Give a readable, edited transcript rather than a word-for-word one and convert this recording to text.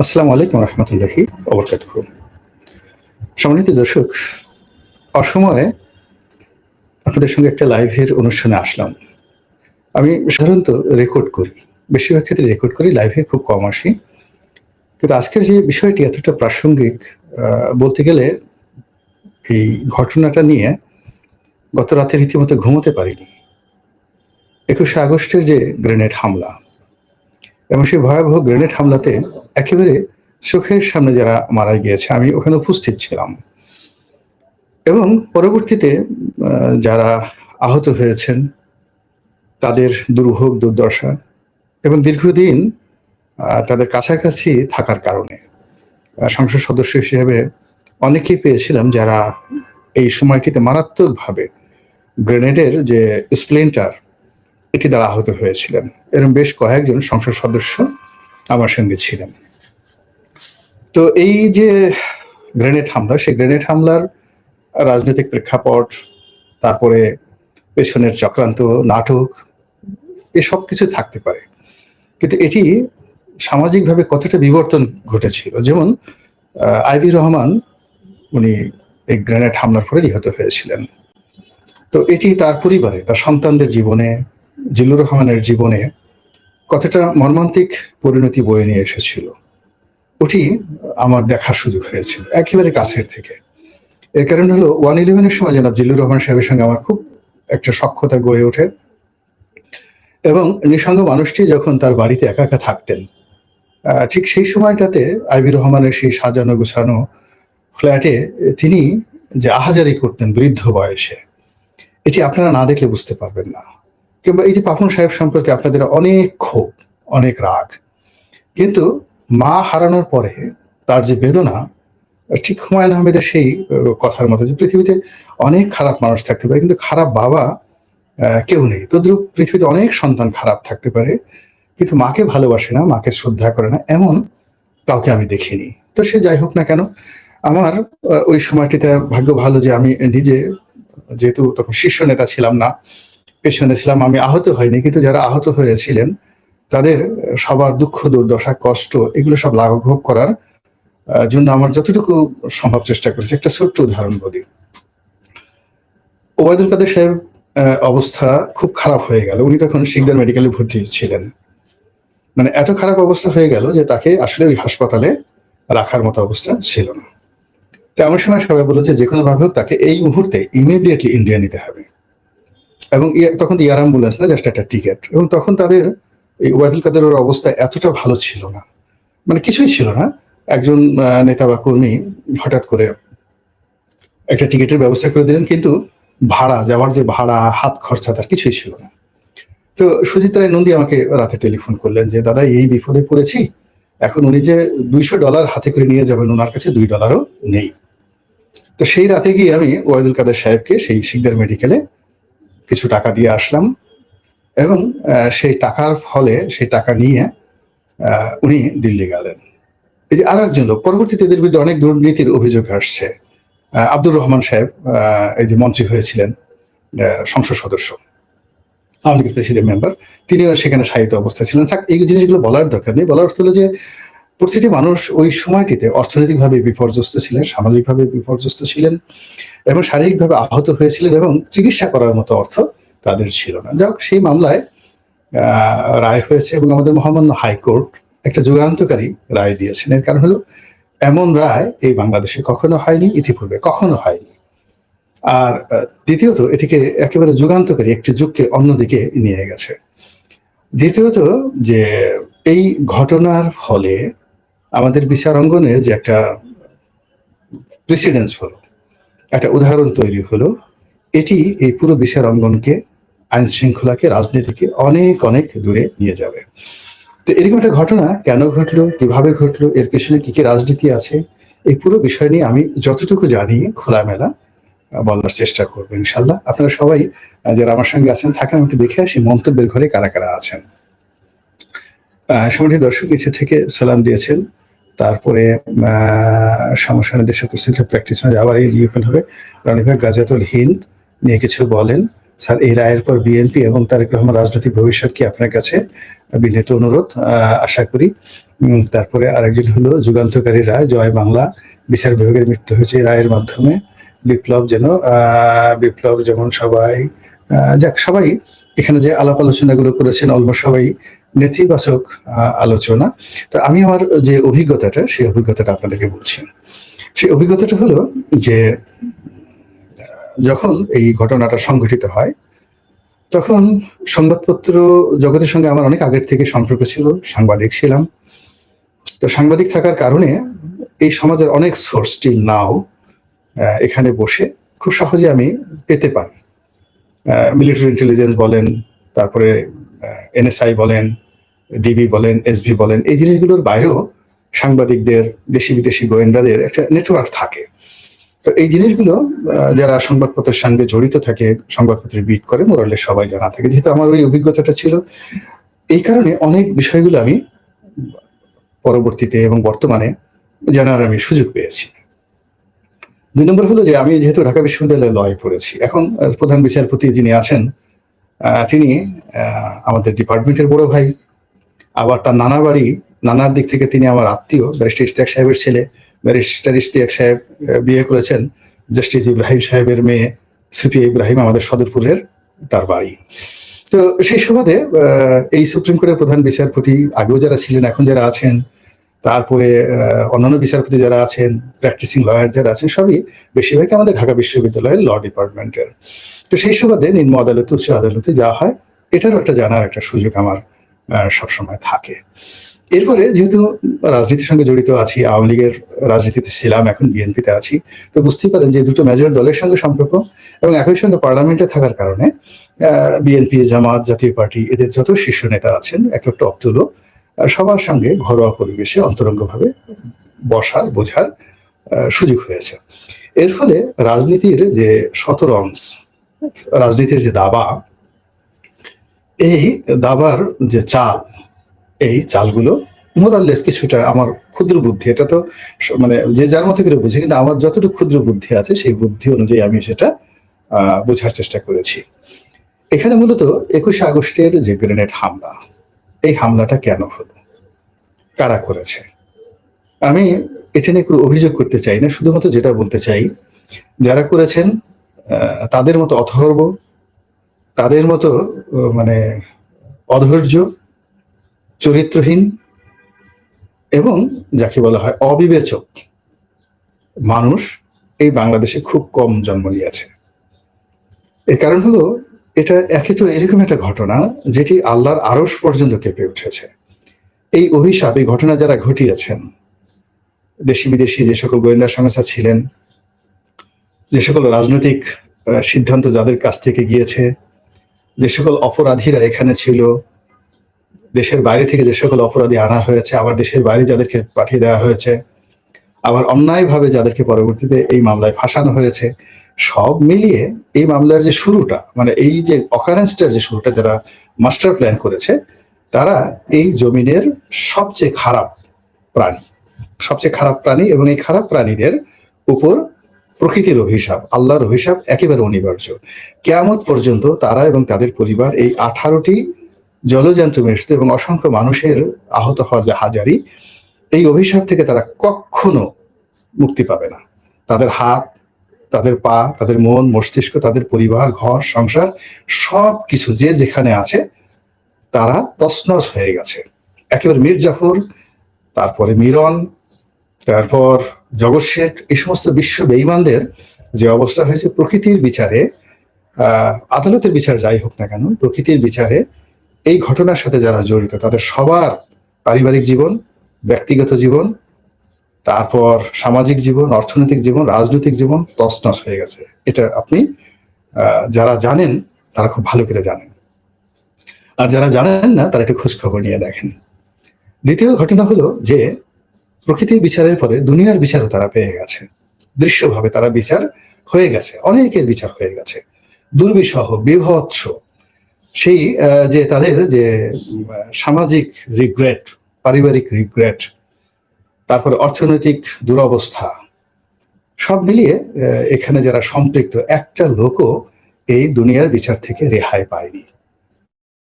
আসসালামু আলাইকুম রহমতুল্লাহি ওবরকাতুহু। সম্মানিত দর্শক, অসময়ে আপনাদের সঙ্গে একটা লাইভের অনুষ্ঠানে আসলাম। আমি সাধারণত রেকর্ড করি। বেশিরভাগ ক্ষেত্রে রেকর্ড করি, লাইভে খুব কম আসি। কিন্তু আজকের যে বিষয়টি এতটা প্রাসঙ্গিক, বলতে গেলে এই ঘটনাটা নিয়ে গত রাতে রীতিমতো ঘুমোতে পারিনি। ২১শে আগস্টের যে গ্রেনেড হামলা এবং সেই ভয়াবহ গ্রেনেড হামলাতে একেবারে চোখের সামনে যারা মারা গিয়েছে, আমি ওখানে উপস্থিত ছিলাম। এবং পরবর্তীতে যারা আহত হয়েছেন তাদের দুর্ভোগ দুর্দশা এবং দীর্ঘদিন তাদের কাছাকাছি থাকার কারণে সংসদ সদস্য হিসেবে অনেকেই পেয়েছিলাম যারা এই সময়টিতে মারাত্মকভাবে গ্রেনেডের যে স্প্লিন্টার এটি দ্বারা আহত হয়েছিলেন। এরকম বেশ কয়েকজন সংসদ সদস্য আমার সঙ্গে ছিলেন। তো এই যে গ্রেনেড হামলা, সেই গ্রেনেড হামলার রাজনৈতিক প্রেক্ষাপট, তারপরে পেছনের চক্রান্ত, নাটক, এসব কিছু থাকতে পারে। কিন্তু এটি সামাজিকভাবে কতটা বিবর্তন ঘটেছিল, যেমন আইভি রহমান উনি এই গ্রেনেড হামলার পরে নিহত হয়েছিলেন। তো এটি তার পরিবারে, তার সন্তানদের জীবনে, জিল্লুর রহমানের জীবনে কতটা মর্মান্তিক পরিণতি বয়ে নিয়ে এসেছিল, ওটি আমার দেখার সুযোগ হয়েছিল একেবারে কাছের থেকে। এর কারণ হলো 111-এর সময় জনাব জিল্লুর রহমান সাহেবের সঙ্গে আমার খুব একটা সখ্যতা গড়ে ওঠে এবং নিঃসঙ্গ মানুষটি যখন তার বাড়িতে একা একা থাকতেন, ঠিক সেই সময়টাতে আইভি রহমানের সেই সাজানো গুছানো ফ্ল্যাটে তিনি যে আহাজারি করতেন বৃদ্ধ বয়সে, এটি আপনারা না দেখলে বুঝতে পারবেন না। কিংবা এই যে পাপন সাহেব সম্পর্কে আপনাদের অনেক ক্ষোভ, অনেক রাগ, কিন্তু মা হারানোর পরে তার যে বেদনা, ঠিক হুমায়ুন আহমেদের সেই কথার মতো যে পৃথিবীতে অনেক খারাপ মানুষ থাকতে পারে কিন্তু খারাপ বাবা কেউ নেই। তদ্রুপ পৃথিবীতে অনেক সন্তান খারাপ থাকতে পারে কিন্তু মাকে ভালোবাসে না, মাকে শ্রদ্ধা করে না, এমন কাউকে আমি দেখিনি। তো সে যাই হোক না কেন, আমার ওই সময়টিতে ভাগ্য ভালো যে আমি নিজে, যেহেতু তখন শীর্ষ নেতা ছিলাম না, পেছনে ছিলাম, আমি আহত হয়নি। কিন্তু যারা আহত হয়েছিলেন তাদের সবার দুঃখ দুর্দশা কষ্ট এগুলো সব লাঘব করার জন্য আমার যতটুকু সম্ভব চেষ্টা করেছি। একটা ছোট্ট উদাহরণ বলি। ওবায়দুল কাদের সাহেব অবস্থা খুব খারাপ হয়ে গেল। উনি তখন শিকদার মেডিকেলে ভর্তি ছিলেন। মানে এত খারাপ অবস্থা হয়ে গেল যে তাকে আসলে ওই হাসপাতালে রাখার মতো অবস্থা ছিল না। তো এমন সময় সবাই বলেছে যে কোনো ভাবে হোক তাকে এই মুহূর্তে ইমিডিয়েটলি ইন্ডিয়া নিতে হবে। এবং তখন এয়ার অ্যাম্বুলেন্স না, জাস্ট একটা টিকিট। এবং তখন তাদের এই ওবায়দুল কাদেরের অবস্থা এতটা ভালো ছিল না, মানে কিছুই ছিল না। একজন নেতা বা কর্মী হঠাৎ করে একটা টিকিটের ব্যবস্থা করে দিলেন, কিন্তু ভাড়া যাওয়ার যে ভাড়া, হাত খরচা তার কিছুই ছিল না। তো সুজিত রায় নন্দী আমাকে রাতে টেলিফোন করলেন যে দাদা এই বিপদে পড়েছি, এখন উনি যে $200 হাতে করে নিয়ে যাবেন, ওনার কাছে $2 নেই। তো সেই রাতে গিয়ে আমি ওবায়দুল কাদের সাহেবকে সেই শিকদার মেডিকেলে কিছু টাকা দিয়ে আসলাম এবং সেই টাকার ফলে সেই টাকা নিয়ে উনি দিল্লি গেলেন। এই যে আরো একজন লোক, পরবর্তীতে এদের বিরুদ্ধে অনেক দুর্নীতির অভিযোগ আসছে। আব্দুর রহমান সাহেব এই যে মন্ত্রী হয়েছিলেন, সংসদ সদস্য, আওয়ামী লীগের প্রেসিডেন্ট মেম্বার, তিনিও সেখানে শায়িত অবস্থায় ছিলেন। এই জিনিসগুলো বলার দরকার নেই। বলার অর্থ হলো যে প্রতিটি মানুষ ওই সময়টিতে অর্থনৈতিকভাবে বিপর্যস্ত ছিলেন, সামাজিকভাবে বিপর্যস্ত ছিলেন এবং শারীরিকভাবে আহত হয়েছিলেন এবং চিকিৎসা করার মতো অর্থ তাদের ছিল না। যাক, সেই মামলায় রায় হয়েছে এবং আমাদের মহামান্য হাইকোর্ট একটা যুগান্তকারী রায় দিয়েছেন। এর কারণ হলো এমন রায় এই বাংলাদেশে কখনো হয়নি, ইতিপূর্বে কখনো হয়নি। আর দ্বিতীয়ত এটিকে একেবারে যুগান্তকারী একটি যুগকে অন্যদিকে নিয়ে গেছে। দ্বিতীয়ত যে এই ঘটনার ফলে আমাদের বিচার অঙ্গনে যে একটা প্রেসিডেন্স হলো, একটা উদাহরণ তৈরি হলো, এটি এই পুরো বিচার অঙ্গনকে, আইন শৃঙ্খলাকে, রাজনীতিকে অনেক অনেক দূরে নিয়ে যাবে। তো এরকম একটা ঘটনা কেন ঘটলো, কিভাবে ঘটলো, এর পেছনে কি কি রাজনীতি আছে, এই পুরো বিষয় নিয়ে আমি যতটুকু জানি খোলামেলা বলার চেষ্টা করবো ইনশাল্লাহ। আপনারা সবাই যারা আমার সঙ্গে আছেন থাকেন, আমি দেখে আসি মন্তব্যের ঘরে কারা কারা আছেন। সম্মানিত দর্শক, নিচে থেকে সালাম দিয়েছেন। তারপরে সমস্যা দেশের উপস্থিত প্র্যাকটিশনার আবার এই রিওপেন হবে। রণিভাগ গাজাতুল হিন্দ নিয়ে কিছু বলেন। স্যার, এই রায়ের পর বিএনপি এবং তারেক রহমান রাজনৈতিক ভবিষ্যৎ কি আপনার কাছে বিনীত অনুরোধ, আশা করি তারপরে আরেকজন হলো যুগান্তকারী রায়, জয় বাংলা, বিচার বিভাগের মৃত্যু হয়েছে এই রায়ের মাধ্যমে। বিপ্লব যেমন সবাই যাক সবাই এখানে যে আলাপ আলোচনাগুলো করেছেন অলমোস্ট সবাই নেতিবাচক আলোচনা। তো আমি আমার যে অভিজ্ঞতাটা সেই অভিজ্ঞতাটা আপনাদেরকে বলছি। সেই অভিজ্ঞতাটা হলো যে যখন এই ঘটনাটা সংঘটিত হয় তখন সংবাদপত্র জগতের সঙ্গে আমার অনেক আগের থেকে সম্পর্ক ছিল, সাংবাদিক ছিলাম। তো সাংবাদিক থাকার কারণে এই সমাজের অনেক সোর্স স্টিল নাও এখানে বসে খুব সহজে আমি পেতে পারি। মিলিটারি ইন্টেলিজেন্স বলেন, তারপরে এনএসআই বলেন, ডিবি বলেন, এসবি বলেন, এই জিনিসগুলোর বাইরেও সাংবাদিকদের, দেশি বিদেশি গোয়েন্দাদের একটা নেটওয়ার্ক থাকে। তো এই জিনিসগুলো যারা সংবাদপত্রের সঙ্গে জড়িত থাকে, সংবাদপত্রে বিট করে, মোরালে সবাই জানা থাকে। যেহেতু আমার ওই অভিজ্ঞতাটা ছিল, এই কারণে অনেক বিষয়গুলো আমি পরবর্তীতে এবং বর্তমানে জানার আমি সুযোগ পেয়েছি। 2 নম্বর হলো যে আমি যেহেতু ঢাকা বিশ্ববিদ্যালয়ে লয়ে পড়েছি, এখন প্রধান বিচারপতি যিনি আছেন তিনি আমাদের ডিপার্টমেন্টের বড় ভাই, আবার তার নানার দিক থেকে তিনি আমার আত্মীয়। ব্যারিস্টার ইশতিয়াক সাহেবের ছেলে, ব্যারিস্টার ইশতিয়াক সাহেব বিয়ে করেছেন জাস্টিস ইব্রাহিম সাহেবের মেয়ে সুফিয়া ইব্রাহিম, আমাদের সদরপুরের তার বাড়ি। তো সেই সুবাদে এই সুপ্রিম কোর্টের প্রধান বিচারপতি আগেও যারা ছিলেন, এখন যারা আছেন, তারপরে অন্যান্য বিচারপতি যারা আছেন, প্র্যাকটিসিং লয়ার যারা আছেন, সবই বেশিরভাগই আমাদের ঢাকা বিশ্ববিদ্যালয়ের ল ডিপার্টমেন্টের। তো সেই সুবাদে নিম্ন আদালতে, উচ্চ আদালতে যা হয় এটারও একটা জানার একটা সুযোগ আমার সবসময় থাকে। এরপরে যেহেতু রাজনীতির সঙ্গে জড়িত আছি, আওয়ামী লীগের রাজনীতিতে ছিলাম, এখন বিএনপিতে আছি, তো বুঝতেই পারেন যে দুটো মেজর দলের সঙ্গে সম্পর্ক এবং একই সঙ্গে পার্লামেন্টে থাকার কারণে বিএনপি, জামাত, জাতীয় পার্টি, এদের যত শীর্ষ নেতা আছেন এক টপ তুলো সবার সঙ্গে ঘরোয়া পরিবেশে অন্তরঙ্গভাবে বসার, বোঝার সুযোগ হয়েছে। এর ফলে রাজনীতির যে শতরঞ্চ, রাজনীতির যে দাবা, এই দাবার যে চাল, এই চালগুলো মোরাললেস কিছুটা আমার ক্ষুদ্র বুদ্ধি, এটা তো মানে যে যার মতো করে বুঝে, কিন্তু আমার যতটুকু ক্ষুদ্র বুদ্ধি আছে সেই বুদ্ধি অনুযায়ী আমি সেটা বোঝার চেষ্টা করেছি। এখানে মূলত 21শে আগস্টের যে গ্রেনেড হামলা, এই হামলাটা কেন হলো, কারা করেছে, আমি এটা নিয়ে কোনো অভিযোগ করতে চাই না। শুধুমাত্র যেটা বলতে চাই, যারা করেছেন তাদের মতো অথর্ব, তাদের মতো মানে অধৈর্য, চরিত্রহীন এবং যাকে বলা হয় অবিবেচক মানুষ এই বাংলাদেশে খুব কম জন্ম নিয়েছে। এর কারণ হলো এটা একে তো এরকম একটা ঘটনা যেটি আল্লাহর আরশ পর্যন্ত কেঁপে উঠেছে। এই অভিশাপ, এই ঘটনা যারা ঘটিয়েছেন, দেশি বিদেশি যে সকল গোয়েন্দা সংস্থা ছিলেন, যে সকল রাজনৈতিক সিদ্ধান্ত যাদের কাছ থেকে গিয়েছে, যে সকল অপরাধীরা এখানে ছিল, দেশের বাইরে থেকে যে সকল অপরাধী আনা হয়েছে, আবার দেশের বাইরে যাদেরকে পাঠিয়ে দেওয়া হয়েছে, আবার অন্যায়ভাবে যাদেরকে পরবর্তীতে এই মামলায় ফাঁসানো হয়েছে, সব মিলিয়ে এই মামলার যে শুরুটা, মানে এই যে অকারেন্সটার যে শুরুটা যারা মাস্টার প্ল্যান করেছে, তারা এই জমিনের সবচেয়ে খারাপ প্রাণী এবং এই খারাপ প্রাণীদের উপর প্রকৃতির অভিশাপ, আল্লাহর অভিশাপ একেবারে অনিবার্য। কিয়ামত পর্যন্ত তারা এবং তাদের পরিবার এই 18টি জলজন্ত মৃত্যু এবং অসংখ্য মানুষের আহত হওয়ার যে হাজারি, এই অভিশাপ থেকে তারা কখনো মুক্তি পাবে না। তাদের হাত, তাদের পা, তাদের মন, মস্তিষ্ক, তাদের পরিবার, ঘর, সংসার, সব কিছু যে যেখানে আছে তারা তছনছ হয়ে গেছে। একেবারে মীর জাফর, তারপরে মিরন, তারপর জগৎ শেঠ, এই সমস্ত বিশ্ব বেঈমানদের যে অবস্থা হয়েছে, প্রকৃতির বিচারে, আদালতের বিচার যাই হোক না কেন, প্রকৃতির বিচারে এই ঘটনার সাথে যারা জড়িত তাদের সবার পারিবারিক জীবন, ব্যক্তিগত জীবন, তারপর সামাজিক জীবন, অর্থনৈতিক জীবন, রাজনৈতিক জীবন তছনছ হয়ে গেছে। এটা আপনি যারা জানেন তারা খুব ভালো করে জানেন, আর যারা জানেন না তারা একটু খোঁজ খবর নিয়ে দেখেন। দ্বিতীয় ঘটনা হলো যে প্রকৃতির বিচারের পরে দুনিয়ার বিচারও তারা পেয়ে গেছে। দৃশ্যভাবে তারা বিচার হয়ে গেছে, অনেকের বিচার হয়ে গেছে, দুর্বিষহ, বিভৎস। সেই যে তাদের যে সামাজিক রিগ্রেট, পারিবারিক রিগ্রেট, তারপরে অর্থনৈতিক দুরবস্থা, সব মিলিয়ে এখানে যারা সম্পৃক্ত, একটা লোকও এই দুনিয়ার বিচার থেকে রেহাই পায়নি।